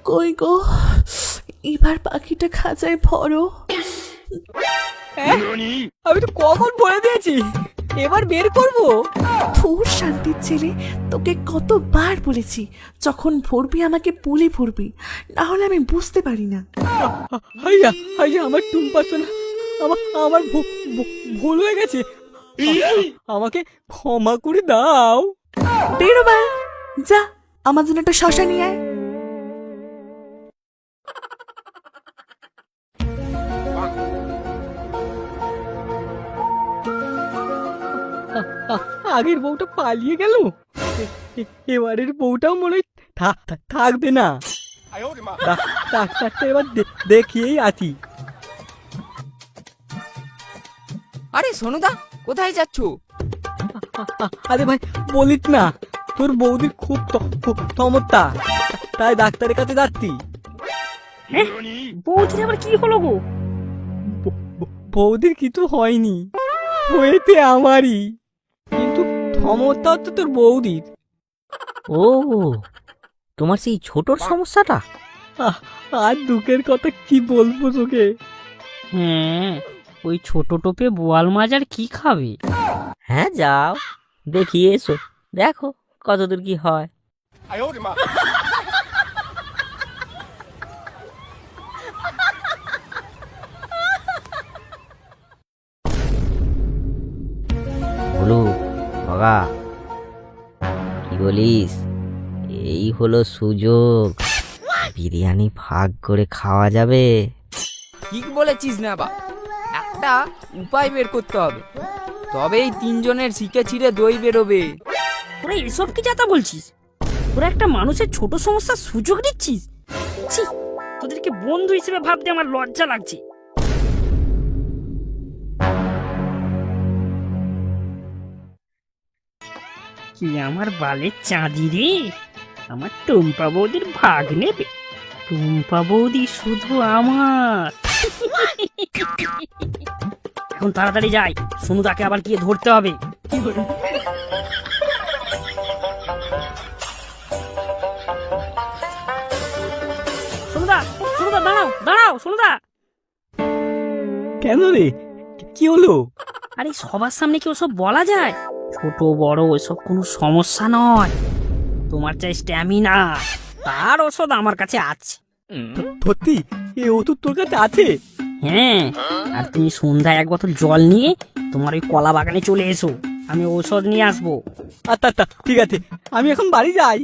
কই গো, এবার পাখিটা খাঁচায় ভরো। আমি তো কখন বলে দিয়েছি এবার বের করবো। তোর শান্তির ছেলে, তোকে কতবার বলেছি যখন ভরবি আমাকে বলে ভরবি, না হলে আমি বুঝতে পারি না। হাইয়া হাইয়া, আমার টুম্পা সোনা, আমার ভুল হয়ে গেছে, আমাকে ক্ষমা করে দাও। বেরোবার যা, আমার জন্য একটা শশা নিয়ে আয়। আগের বউটা পালিয়ে গেল, এবারের বউটাও মনে হয় থাকবে না। ডাক্তারটা এবার দেখিয়েই আছি। আরে সোনুদা, কোথায় যাচ্ছ? আরে ভাই বলিস না, তোর বৌদির খুব সমস্যা, তাই ডাক্তারের কাছে যাচ্ছি। বৌদির আবার কি হলো গো? বৌদির কিছু হয়নি, হয়েছে আমারই, কিন্তু সমস্যা হচ্ছে তোর বৌদির। ও, তোমার সেই ছোটর সমস্যাটা? আর দুঃখের কথা কি বলবো তোকে। হ্যাঁ, ওই ছোট টোপে বোয়াল মাছ আর কি খাবে? হ্যাঁ যাও, দেখিয়ে এসো, দেখো কতদূর কি হয়। বলু বাবা, কি বলিস? এই হলো সুযোগ, বিরিয়ানি ভাগ করে খাওয়া যাবে। ঠিক বলেছিস না বা, একটা উপায় বের করতে হবে, তবেই তিনজনের শিকে ছিঁড়ে দই বেরোবে। তোরা এসব কি যাতা বলছিস? তোরা একটা মানুষের ছোট সমস্যার সুযোগ দিচ্ছিস? ছি, তোদেরকে বন্ধু হিসেবে ভাবতে আমার লজ্জা লাগছে। কি আমার বালের চাঁদি রে, আমার টুম্পা বৌদির ভাগ নেবে? টুম্পা বৌদি শুধু আমার। এখন তাড়াতাড়ি যাই, সোনুদাকে আবার গিয়ে ধরতে হবে। সোনুদা, সোনুদা দাঁড়াও দাঁড়াও, সোনুদা। কেন রে, কি হলো? আরে সবার সামনে কি ওসব বলা যায়? ছোট বড় ওসব কোনো সমস্যা নয়, তোমার চাই স্ট্যামিনা, তার ওষুধ আমার কাছে আছে। সত্যি এ ওষুধ তোর কাছে আছে? হ্যাঁ, আর তুমি সন্ধ্যায় এক বোতল জল নিয়ে তোমার ওই কলা বাগানে চলে এসো, আমি ঔষধ নিয়ে আসবো। আচ্ছা আচ্ছা ঠিক আছে, আমি এখন বাড়ি যাই।